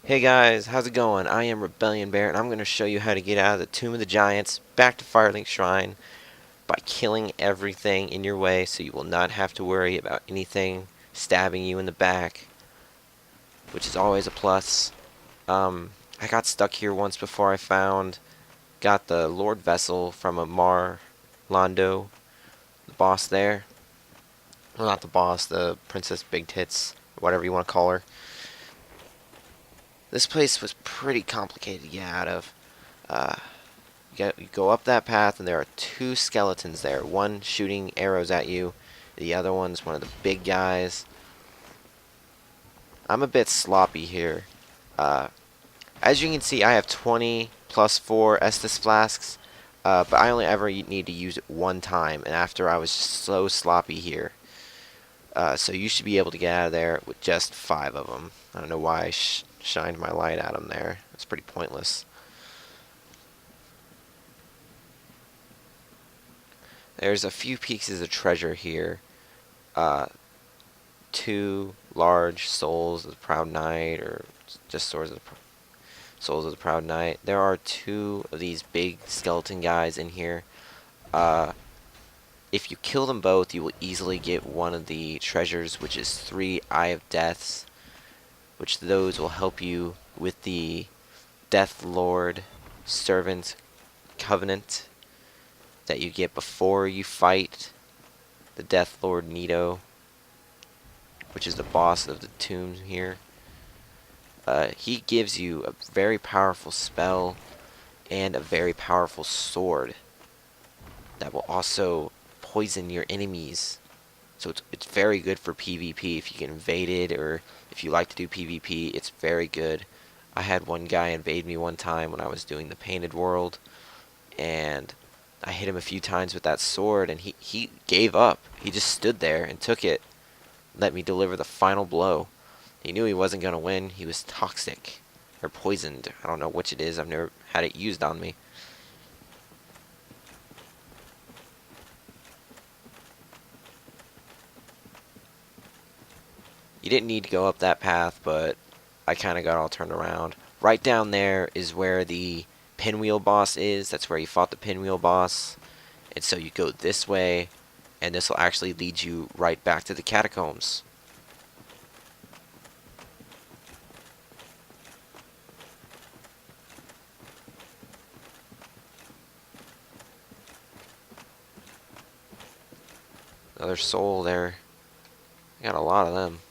Hey guys, how's it going? I am Rebellion Bear, and I'm going to show you how to get out of the Tomb of the Giants back to Firelink Shrine by killing everything in your way so you will not have to worry about anything stabbing you in the back, which is always a plus. I got stuck here once before got the Lord Vessel from a Londo, the boss there. Well, not the boss, the Princess Big Tits, whatever you want to call her. This place was pretty complicated to get out of. Uh, you go up that path, and there are two skeletons there. One shooting arrows at you. The other one's one of the big guys. I'm a bit sloppy here. Uh, as you can see, I have 20 plus 4 Estus flasks, but I only ever need to use it one time, and after I was so sloppy here. So you should be able to get out of there with just 5 of them. I don't know why I shined my light at them there. It's pretty pointless. There's a few pieces of treasure here. Uh, Two large souls of the Proud Knight, or just souls of the Proud Knight. There are two of these big skeleton guys in here. Uh, if you kill them both, you will easily get one of the treasures, which is 3 Eye of Deaths, which those will help you with the Death Lord Servant Covenant that you get before you fight the Death Lord Nito, which is the boss of the tomb here. He gives you a very powerful spell and a very powerful sword that will also poison your enemies. So it's very good for PvP if you get invaded, or if you like to do PvP, it's very good. I had one guy invade me one time when I was doing the Painted World, and I hit him a few times with that sword, and he gave up. He just stood there and took it, let me deliver the final blow. He knew he wasn't going to win. He was toxic. Or poisoned. I don't know which it is. I've never had it used on me. You didn't need to go up that path, but I kind of got all turned around. Right down there is where the pinwheel boss is. That's where you fought the pinwheel boss. And so you go this way, and this will actually lead you right back to the catacombs. Another soul there. I got a lot of them.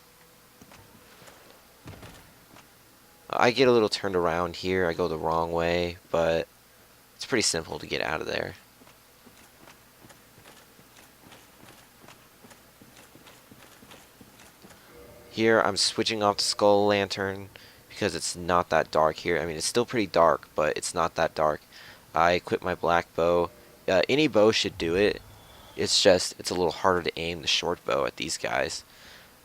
I get a little turned around here. I go the wrong way, but it's pretty simple to get out of there. Here I'm switching off the skull lantern because it's not that dark here. I mean, it's still pretty dark, but it's not that dark. I equip my black bow. Any bow should do it. It's just, it's a little harder to aim the short bow at these guys.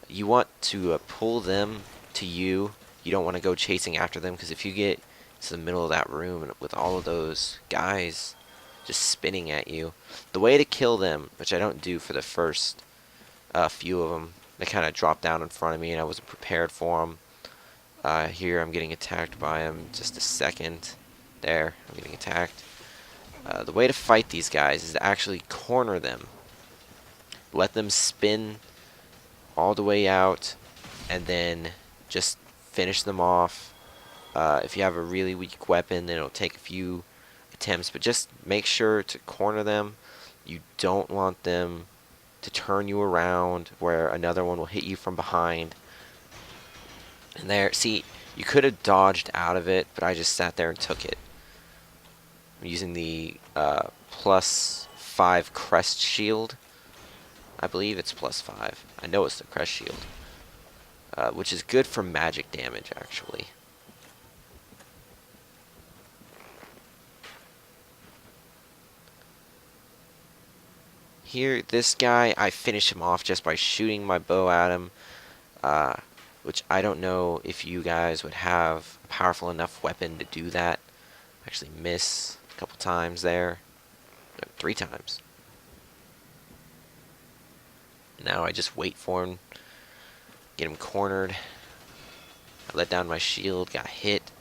You want to pull them to you. You don't want to go chasing after them, because if you get to the middle of that room with all of those guys just spinning at you, the way to kill them, which I don't do for the first few of them, they kind of dropped down in front of me and I wasn't prepared for them. Here I'm getting attacked by them. Just a second. There, I'm getting attacked. The way to fight these guys is to actually corner them. Let them spin all the way out, and then just finish them off. If you have a really weak weapon, then it'll take a few attempts, but just make sure to corner them. You don't want them to turn you around where another one will hit you from behind. And there, see, you could have dodged out of it, but I just sat there and took it. I'm using the +5 crest shield. I believe it's +5. I know it's the crest shield. Which is good for magic damage, actually. Here, this guy, I finish him off just by shooting my bow at him. Which I don't know if you guys would have a powerful enough weapon to do that. Actually miss a couple times there. No, 3 times. Now I just wait for him, get him cornered. I let down my shield, got hit.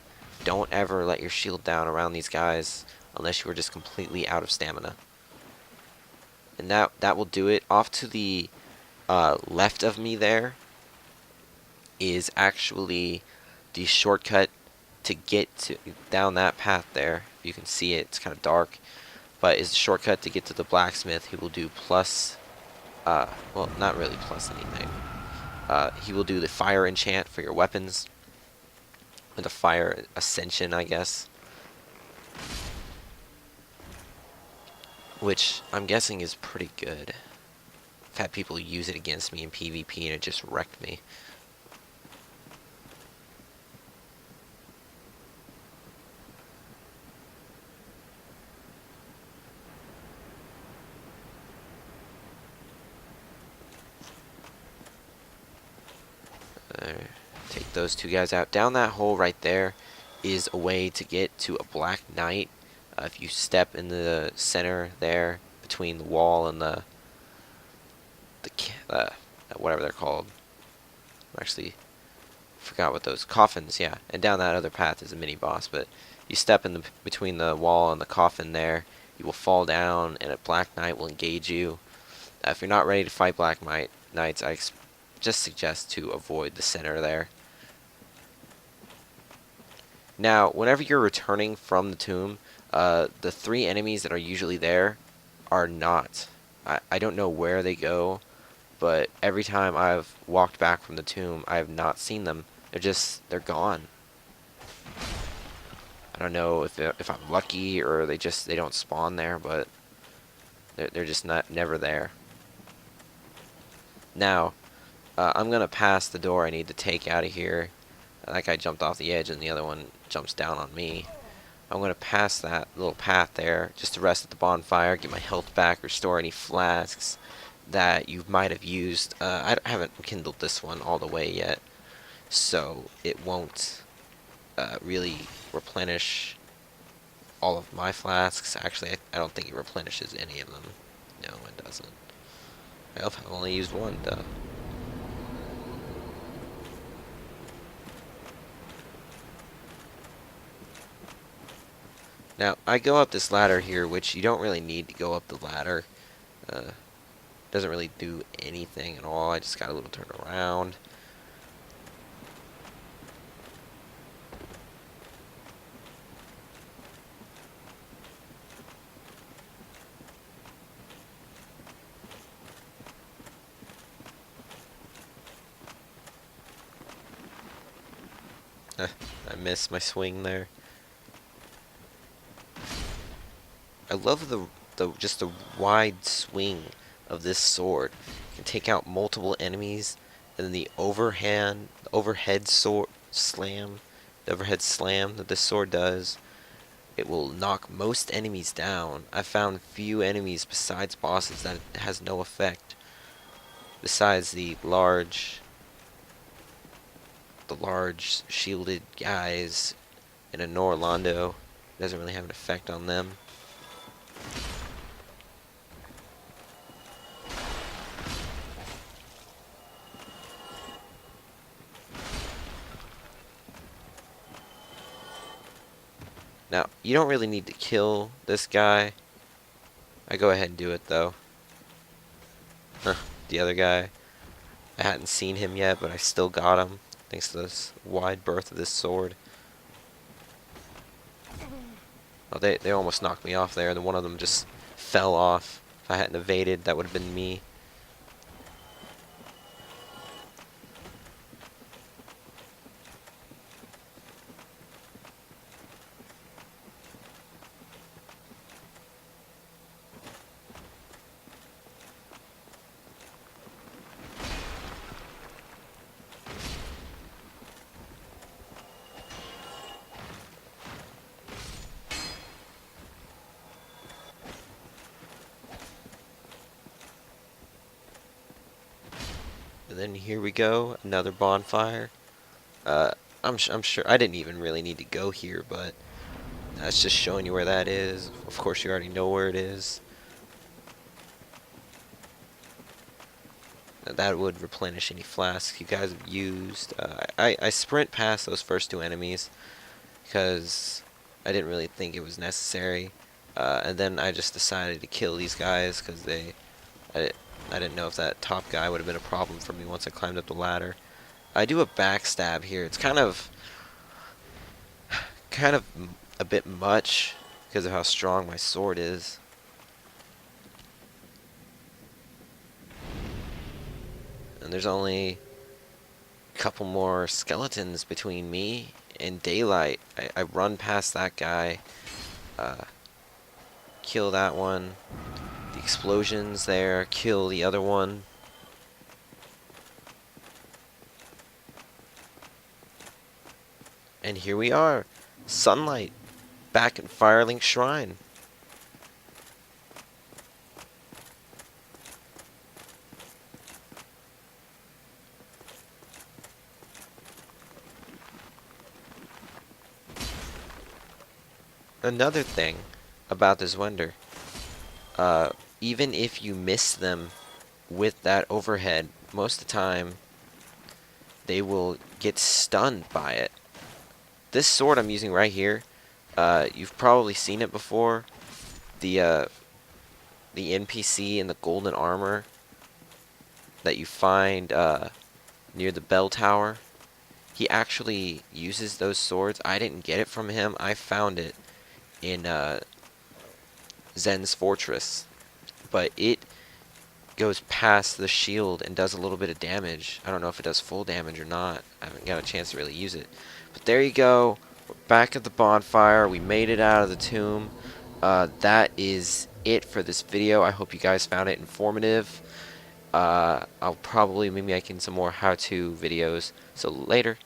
Don't ever let your shield down around these guys unless you are just completely out of stamina. And that will do it. Off to the left of me there is actually the shortcut to get to down that path there. You can see it, it's kind of dark, but is the shortcut to get to the blacksmith. He will do plus, well, not really plus anything. He will do the fire enchant for your weapons, or the fire ascension, I guess, which I'm guessing is pretty good. I've had people use it against me in PvP and it just wrecked me. Take those two guys out. Down that hole right there is a way to get to a Black Knight. If you step in the center there between the wall and the whatever they're called. I actually forgot what those coffins. Yeah, and down that other path is a mini boss. But you step in between the wall and the coffin there, you will fall down, and a Black Knight will engage you. If you're not ready to fight Black Knights, I just suggest to avoid the center there. Now, whenever you're returning from the tomb, the three enemies that are usually there are not. I don't know where they go, but every time I've walked back from the tomb, I have not seen them. They're gone. I don't know if I'm lucky or they don't spawn there, but they're just never there. Now, I'm gonna pass the door I need to take out of here. That guy jumped off the edge and the other one jumps down on me. I'm gonna pass that little path there just to rest at the bonfire, get my health back, restore any flasks that you might have used. I haven't kindled this one all the way yet, so it won't really replenish all of my flasks. Actually, I don't think it replenishes any of them. No, it doesn't. I've only used one, though. Now, I go up this ladder here, which you don't really need to go up the ladder. Doesn't really do anything at all. I just got a little turn around. I missed my swing there. I love just the wide swing of this sword. You can take out multiple enemies, and then the overhead slam that this sword does, it will knock most enemies down. I've found few enemies besides bosses that it has no effect. Besides the large shielded guys in a Norlondo, it doesn't really have an effect on them. Now, you don't really need to kill this guy. I go ahead and do it, though. The other guy, I hadn't seen him yet, but I still got him, thanks to this wide berth of this sword. Oh, they almost knocked me off there, and one of them just fell off. If I hadn't evaded, that would have been me. And then here we go, another bonfire. I'm sure I didn't even really need to go here, but that's just showing you where that is. Of course, you already know where it is. that would replenish any flasks you guys have used. I sprint past those first two enemies because I didn't really think it was necessary. And then I just decided to kill these guys because I, I didn't know if that top guy would have been a problem for me once I climbed up the ladder. I do a backstab here. It's kind of a bit much because of how strong my sword is. And there's only a couple more skeletons between me and daylight. I run past that guy, kill that one. The explosions there, kill the other one. And here we are, sunlight, back in Firelink Shrine. Another thing about this Wender, even if you miss them with that overhead, most of the time they will get stunned by it. This sword I'm using right here, you've probably seen it before. The NPC in the golden armor that you find near the bell tower, he actually uses those swords. I didn't get it from him. I found it in Zen's Fortress, but it goes past the shield and does a little bit of damage. I don't know if it does full damage or not. I haven't got a chance to really use it. But there you go. We're back at the bonfire. We made it out of the tomb. That is it for this video. I hope you guys found it informative. I'll probably be making some more how-to videos. So later.